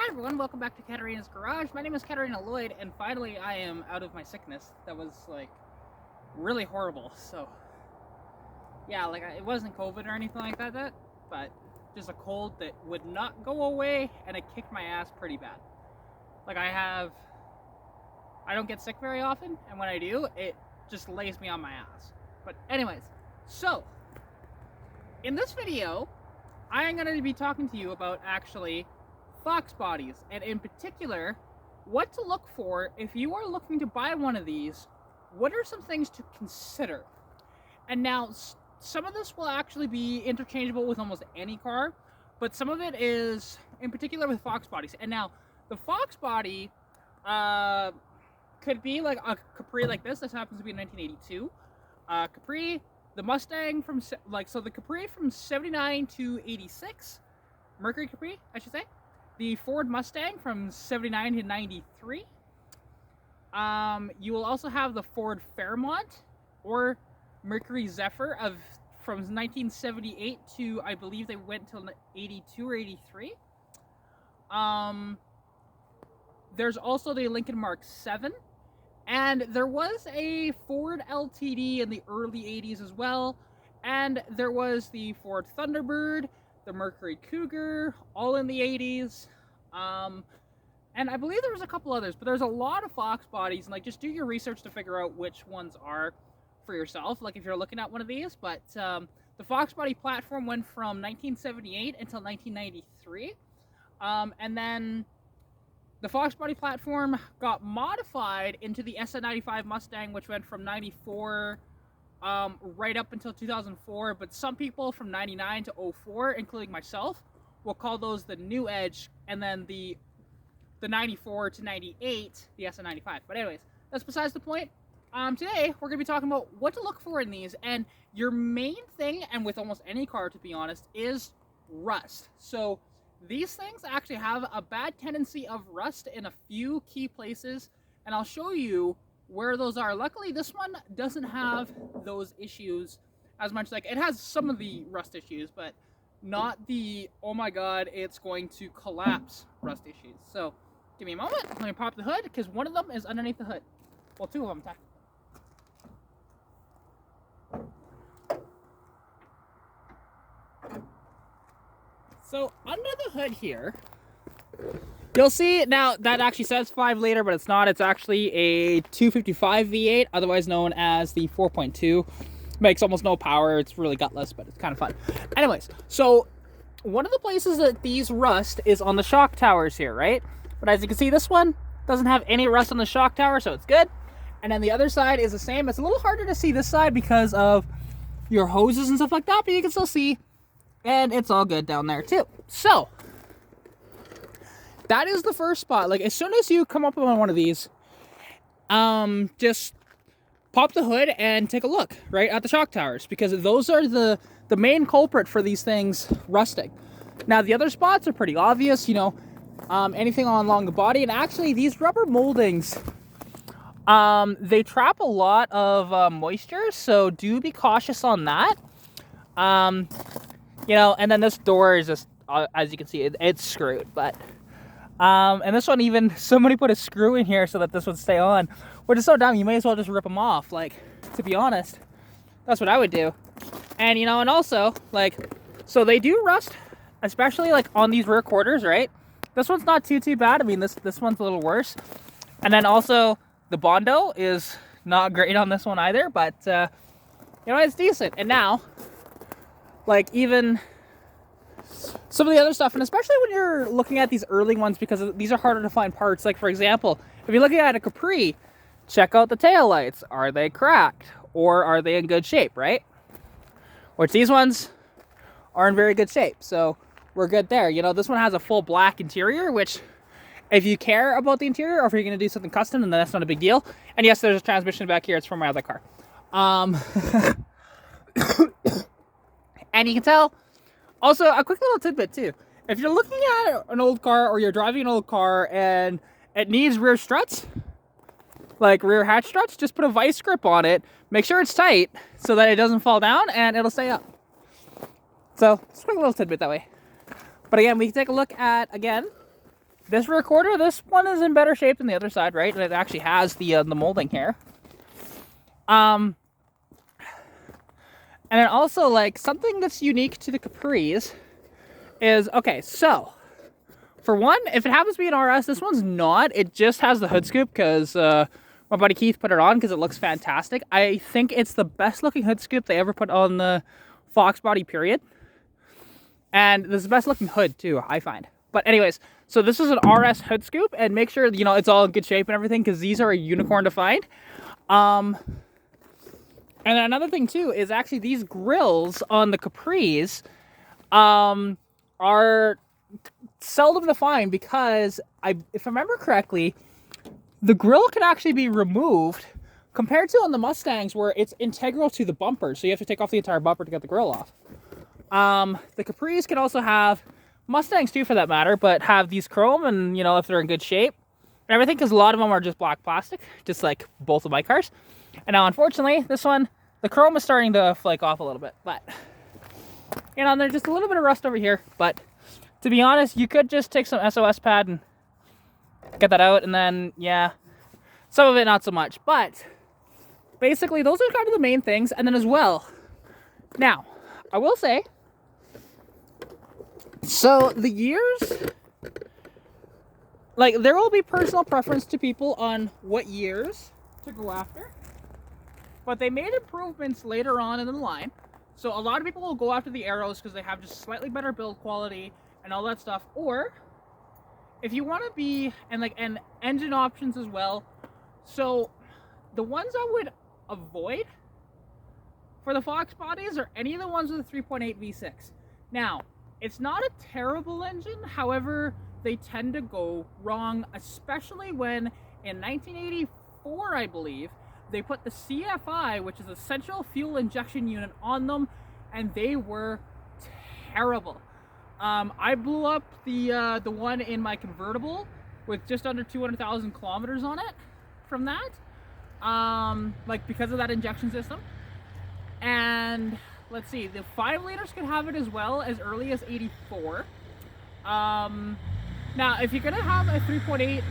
everyone, welcome back to Katarina's Garage. My name is Katarina Lloyd, and finally I am out of my sickness. That was, like, really horrible, so... Yeah, like, it wasn't COVID or anything like that, but just a cold that would not go away, and it kicked my ass pretty bad. Like, I don't get sick very often, and when I do, it just lays me on my ass. But anyways, so, in this video, I am going to be talking to you about, actually, fox bodies, and in particular, what to look for if you are looking to buy one of these. What are some things to consider? And now, some of this will actually be interchangeable with almost any car, but some of it is, in particular, with fox bodies. And now, the fox body could be like a Capri like this. This happens to be a 1982 Capri. The Mustang from, so the Capri from 79 to 86, Mercury Capri, I should say. The Ford Mustang from 79 to 93. You will also have the Ford Fairmont or Mercury Zephyr from 1978 to, I believe they went till 82 or 83. There's also the Lincoln Mark 7. And there was a Ford LTD in the early 80s as well. And there was the Ford Thunderbird, the Mercury Cougar, all in the 80s. And I believe there was a couple others, but there's a lot of fox bodies, and like just do your research to figure out which ones are for yourself, like if you're looking at one of these. But the fox body platform went from 1978 until 1993. And then the fox body platform got modified into the SN95 Mustang, which went from 94 right up until 2004, but some people from 99 to 04, including myself, will call those the new Edge, and then the 94 to 98, the SN95. But anyways, that's besides the point. Today, we're going to be talking about what to look for in these, and your main thing, and with almost any car, to be honest, is rust. So these things actually have a bad tendency of rust in a few key places, and I'll show you where those are. Luckily, this one doesn't have those issues as much. Like, it has some of the rust issues, but not the, oh my god, it's going to collapse rust issues. So, give me a moment. Let me pop the hood, because one of them is underneath the hood. Well, two of them, technically. So, under the hood here, you'll see, now that actually says 5 liter, but it's not. It's actually a 255 V8, otherwise known as the 4.2. Makes almost no power. It's really gutless, but it's kind of fun. Anyways, so one of the places that these rust is on the shock towers here, right? But as you can see, this one doesn't have any rust on the shock tower, so it's good. And then the other side is the same. It's a little harder to see this side because of your hoses and stuff like that, but you can still see. And it's all good down there too. So that is the first spot. Like, as soon as you come up on one of these, just pop the hood and take a look right at the shock towers, because those are the main culprit for these things rusting. Now, the other spots are pretty obvious, you know, anything along the body. And actually, these rubber moldings, they trap a lot of moisture, so do be cautious on that. You know, and then this door is just, as you can see, it's screwed, but, and this one, even somebody put a screw in here so that this would stay on, which is so dumb. You may as well just rip them off. Like, to be honest, that's what I would do. And, you know, and also, like, so they do rust, especially, like, on these rear quarters, right? This one's not too bad. I mean, this one's a little worse. And then also, the Bondo is not great on this one either, but, you know, it's decent. And now, like, even some of the other stuff, and especially when you're looking at these early ones, because these are harder to find parts. Like, for example, if you're looking at a Capri, check out the taillights. Are they cracked, or are they in good shape, right? Which these ones are in very good shape, so we're good there. You know, this one has a full black interior, which, if you care about the interior, or if you're going to do something custom, then that's not a big deal. And yes, there's a transmission back here. It's from my other car. And you can tell, also, a quick little tidbit too. If you're looking at an old car, or you're driving an old car and it needs rear struts, like rear hatch struts, just put a vice grip on it. Make sure it's tight so that it doesn't fall down and it'll stay up. So, just a quick little tidbit that way. But again, we can take a look at, again, this recorder, this one is in better shape than the other side, right? It actually has the molding here. And then also, like, something that's unique to the Capris is, okay, so, for one, if it happens to be an RS, this one's not. It just has the hood scoop because my buddy Keith put it on because it looks fantastic. I think it's the best looking hood scoop they ever put on the Fox body, period. And this is the best looking hood too, I find. But anyways, so this is an RS hood scoop, and make sure, you know, it's all in good shape and everything, because these are a unicorn to find. And another thing too is actually these grills on the Capris are seldom to find, because if I remember correctly, the grill can actually be removed compared to on the Mustangs, where it's integral to the bumper, so you have to take off the entire bumper to get the grill off. The Capris can also have, Mustangs too for that matter, but have these chrome, and you know, if they're in good shape and everything, because a lot of them are just black plastic, just like both of my cars. And now unfortunately this one, the chrome is starting to flake off a little bit, but you know, there's just a little bit of rust over here. But to be honest, you could just take some SOS pad and get that out, and then yeah, some of it not so much. But basically those are kind of the main things. And then as well, now I will say, so the years, like, there will be personal preference to people on what years to go after, but they made improvements later on in the line. So a lot of people will go after the Arrows because they have just slightly better build quality and all that stuff. Or if you want to be, and engine options as well. So the ones I would avoid for the Fox bodies are any of the ones with a 3.8 V6. Now, it's not a terrible engine, however, they tend to go wrong, especially when in 1984, I believe, they put the CFI, which is a central fuel injection unit, on them, and they were terrible. I blew up the one in my convertible with just under 200,000 kilometers on it from that, like, because of that injection system. And let's see, the 5 liters could have it as well as early as 84. Now, if you're gonna have a 3.8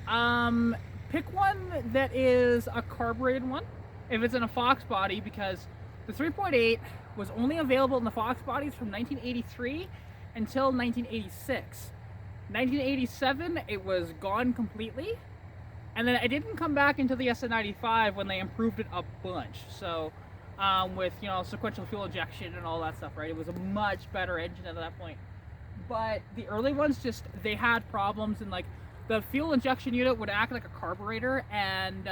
V6, pick one that is a carbureted one if it's in a Fox body, because the 3.8 was only available in the Fox bodies from 1983 until 1986. 1987, it was gone completely. And then it didn't come back until the SN95 when they improved it a bunch. So, with, you know, sequential fuel injection and all that stuff, right? It was a much better engine at that point. But the early ones, just, they had problems, and like, the fuel injection unit would act like a carburetor, and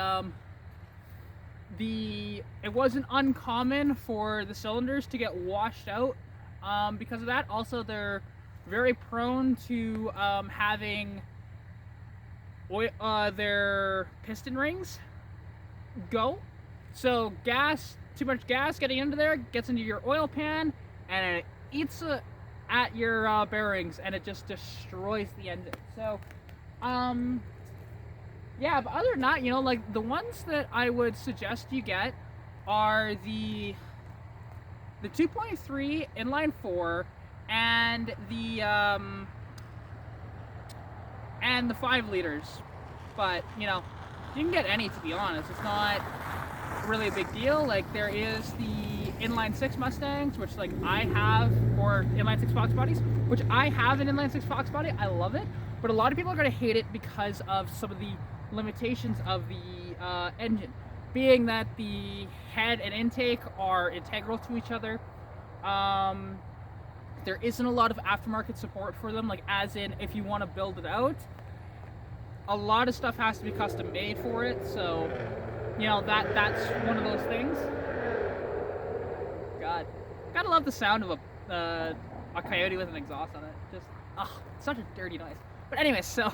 it wasn't uncommon for the cylinders to get washed out because of that. Also, they're very prone to having their piston rings go. So too much gas getting into there gets into your oil pan, and it eats at your bearings, and it just destroys the engine. So yeah, but other than that, you know, like, the ones that I would suggest you get are the 2.3 inline 4 and the 5 liters. But, you know, you can get any, to be honest. It's not really a big deal. Like, there is the inline 6 Mustangs, which, like, I have, or inline 6 Fox bodies, which I have an inline 6 Fox body. I love it. But a lot of people are going to hate it because of some of the limitations of the engine, being that the head and intake are integral to each other. There isn't a lot of aftermarket support for them, like, as in, if you want to build it out, a lot of stuff has to be custom made for it. So, you know, that's one of those things. God, gotta love the sound of a coyote with an exhaust on it. Just, such a dirty noise. But anyways, so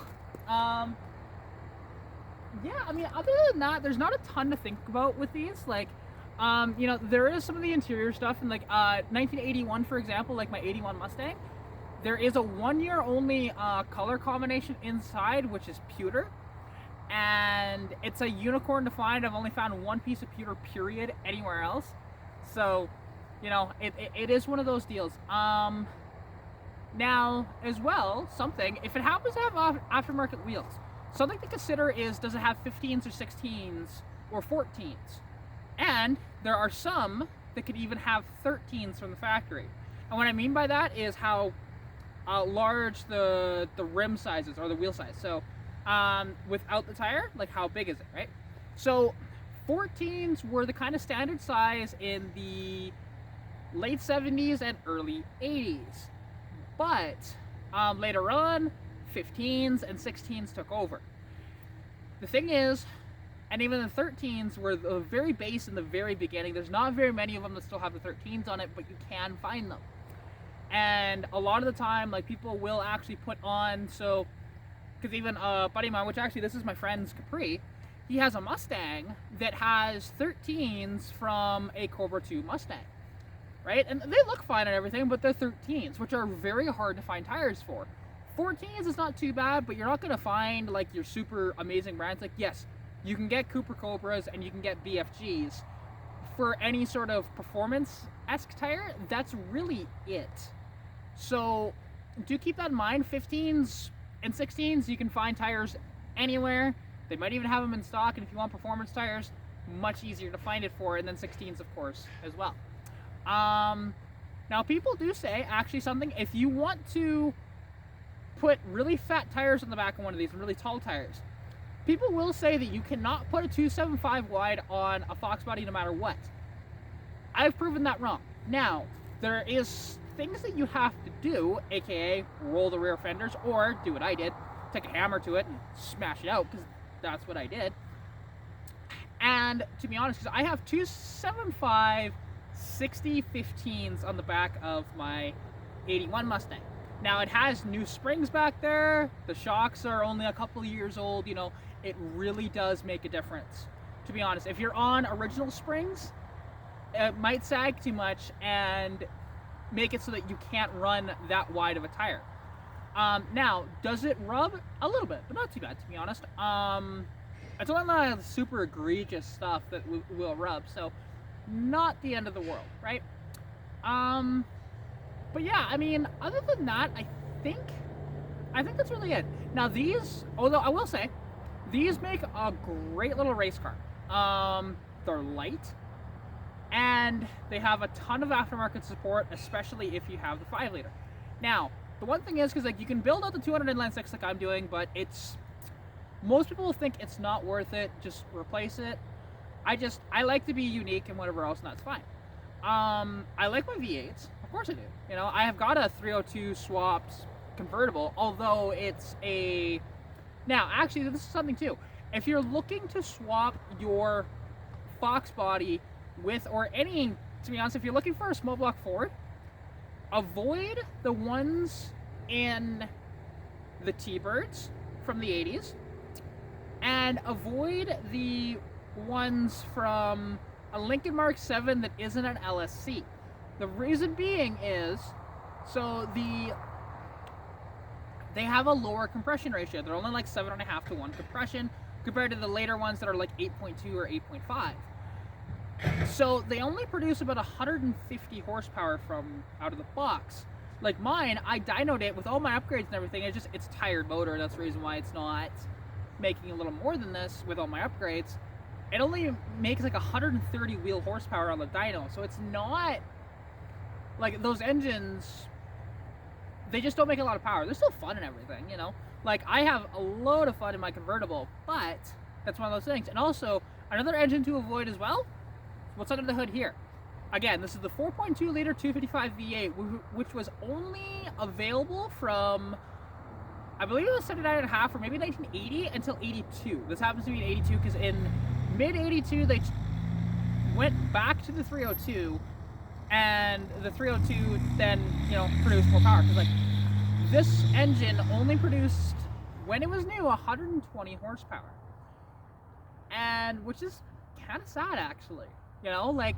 yeah, I mean, other than that, there's not a ton to think about with these. Like, you know, there is some of the interior stuff, and like 1981, for example, like my 81 Mustang, there is a 1-year only color combination inside, which is pewter, and it's a unicorn to find. I've only found one piece of pewter, period, anywhere else. So, you know, it is one of those deals. Now, as well, something, if it happens to have aftermarket wheels, something to consider is, does it have 15s or 16s or 14s? And there are some that could even have 13s from the factory. And what I mean by that is how large the rim size is, or the wheel size. So without the tire, like how big is it, right? So 14s were the kind of standard size in the late 70s and early 80s. But later on, 15s and 16s took over. The thing is, and even the 13s were the very base in the very beginning. There's not very many of them that still have the 13s on it, but you can find them. And a lot of the time, like, people will actually put on, so, because even a buddy of mine, which actually this is my friend's Capri, he has a Mustang that has 13s from a Cobra II Mustang, right? And they look fine and everything, but they're 13s, which are very hard to find tires for. 14s is not too bad, but you're not going to find, like, your super amazing brands. Like, yes, you can get Cooper Cobras and you can get BFGs. For any sort of performance-esque tire, that's really it. So do keep that in mind. 15s and 16s, you can find tires anywhere. They might even have them in stock, and if you want performance tires, much easier to find it for, and then 16s, of course, as well. Now, people do say, actually, something, if you want to put really fat tires on the back of one of these, and really tall tires, people will say that you cannot put a 275 wide on a foxbody no matter what. I've proven that wrong. Now, there is things that you have to do, aka roll the rear fenders, or do what I did, take a hammer to it and smash it out, because that's what I did. And to be honest, because I have 275 60-15s on the back of my 81 Mustang. Now, it has new springs back there. The shocks are only a couple of years old. You know, it really does make a difference. To be honest, if you're on original springs, it might sag too much and make it so that you can't run that wide of a tire. Now, does it rub? A little bit, but not too bad, to be honest. It's only the super egregious stuff that will rub, so not the end of the world, right? But yeah, I mean, other than that, I think that's really it. Now, these, although I will say, these make a great little race car. They're light, and they have a ton of aftermarket support, especially if you have the 5-liter. Now, the one thing is, because like you can build out the 200 inline 6 like I'm doing, but most people think it's not worth it. Just replace it. I like to be unique and whatever else, and that's fine. I like my V8s, of course I do. You know, I have got a 302 swapped convertible, although it's a. Now, actually, this is something too. If you're looking to swap your Fox body with, or any, to be honest, if you're looking for a small block Ford, avoid the ones in the T-Birds from the 80s, and avoid the ones from a Lincoln Mark 7 that isn't an LSC. The reason being is, so they have a lower compression ratio. They're only like 7.5 to 1 compression compared to the later ones that are like 8.2 or 8.5. So they only produce about 150 horsepower from out of the box. Like mine, I dynoed it with all my upgrades and everything. It's tired motor. That's the reason why it's not making a little more than this with all my upgrades. It only makes like 130 wheel horsepower on the dyno. So it's not like those engines, they just don't make a lot of power. They're still fun and everything, you know? Like, I have a load of fun in my convertible, but that's one of those things. And also, another engine to avoid as well, what's under the hood here? Again, this is the 4.2 liter 255 V8, which was only available from, I believe it was 79.5 or maybe 1980 until 82. This happens to be in 82 because in mid-82 they went back to the 302, and the 302 then, you know, produced more power. Because like, this engine only produced, when it was new, 120 horsepower. And, which is kind of sad, actually. You know, like,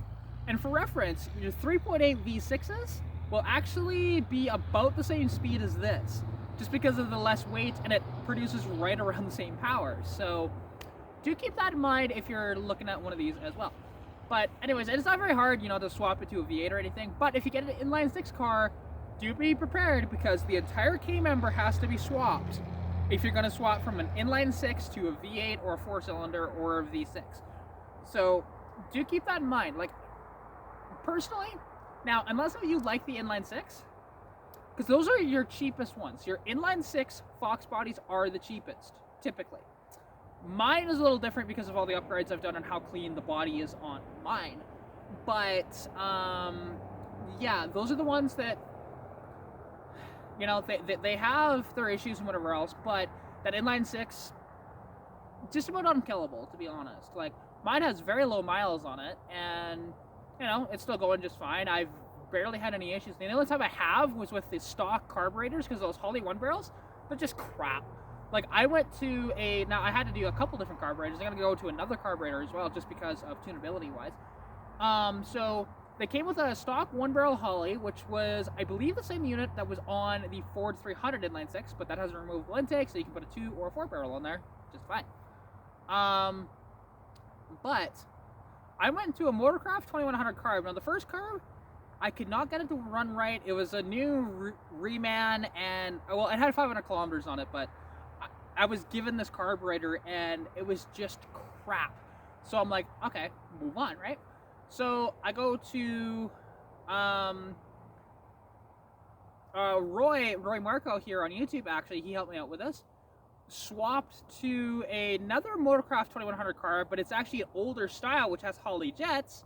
and for reference, your 3.8 V6s will actually be about the same speed as this, just because of the less weight, and it produces right around the same power. So do keep that in mind if you're looking at one of these as well. But anyways, it's not very hard, you know, to swap it to a V8 or anything. But if you get an inline 6 car, do be prepared, because the entire K-member has to be swapped if you're going to swap from an inline 6 to a V8 or a 4-cylinder or a V6. So do keep that in mind. Like, personally, now, unless you like the inline 6, because those are your cheapest ones. Your inline 6 fox bodies are the cheapest, typically. Mine is a little different because of all the upgrades I've done and how clean the body is on mine. But, yeah, those are the ones that, you know, they have their issues and whatever else, but that inline 6, just about unkillable, to be honest. Like, mine has very low miles on it, and, you know, it's still going just fine. I've barely had any issues. The only time I have was with the stock carburetors, because those Holley 1-barrels, they're just crap. Like, I went to now I had to do a couple different carburetors. I gotta go to another carburetor as well, just because of tunability-wise. So they came with a stock 1-barrel Holley, which was, I believe, the same unit that was on the Ford 300 inline 6, but that has a removable intake, so you can put a 2 or a 4-barrel on there, just fine. But I went to a Motorcraft 2100 carb. Now, the first carb, I could not get it to run right. It was a new reman, and, well, it had 500 kilometers on it, but I was given this carburetor, and it was just crap. So I'm like, okay, move on, right? So I go to Roy Marco here on YouTube. Actually, he helped me out with this. Swapped to another Motorcraft 2100 car, but it's actually an older style, which has Holley jets,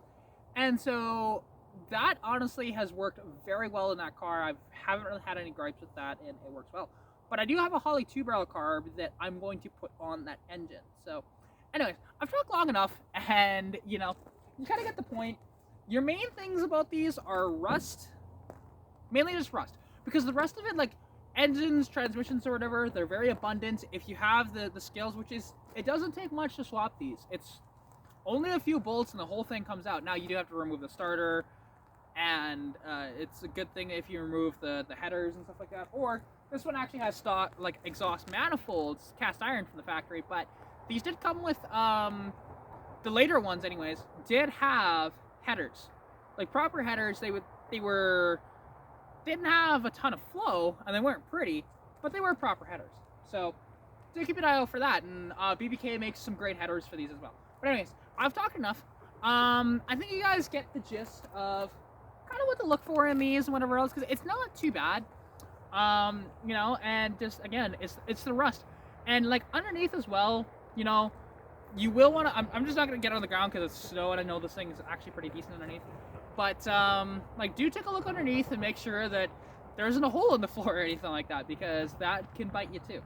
and so that honestly has worked very well in that car. I haven't really had any gripes with that, and it works well. But I do have a Holley 2-barrel carb that I'm going to put on that engine. So, anyways, I've talked long enough, and, you know, you kind of get the point. Your main things about these are rust, mainly just rust, because the rest of it, like engines, transmissions, or whatever, they're very abundant. If you have the skills, which is, it doesn't take much to swap these. It's only a few bolts and the whole thing comes out. Now, you do have to remove the starter, and it's a good thing if you remove the headers and stuff like that. Or this one actually has stock, like, exhaust manifolds, cast iron from the factory, but these did come with, the later ones anyways, did have headers. Like, proper headers. They didn't have a ton of flow, and they weren't pretty, but they were proper headers. So do keep an eye out for that, and BBK makes some great headers for these as well. But anyways, I've talked enough. I think you guys get the gist of kind of what to look for in these and whatever else, because it's not too bad. You know, and just, again, it's the rust. And, like, underneath as well, you know, you will want to, I'm just not going to get on the ground because it's snow, and I know this thing is actually pretty decent underneath. But, like, do take a look underneath and make sure that there isn't a hole in the floor or anything like that, because that can bite you too.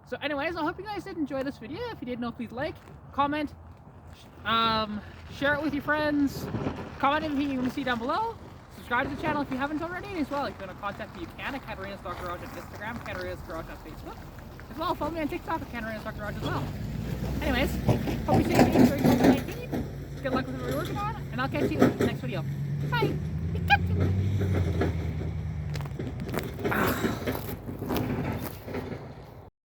So anyways, I hope you guys did enjoy this video. If you did, please like, comment, share it with your friends, comment anything you want to see down below. Subscribe to the channel if you haven't already, as well. If you want to contact me, you can at Katarina's Garage on Instagram, Katarina's Garage on Facebook. As well, follow me on TikTok at Katarina's Garage as well. Anyways, hope you stay safe during COVID-19. Good luck with what you're working on, and I'll catch you in the next video. Bye! Pikachu!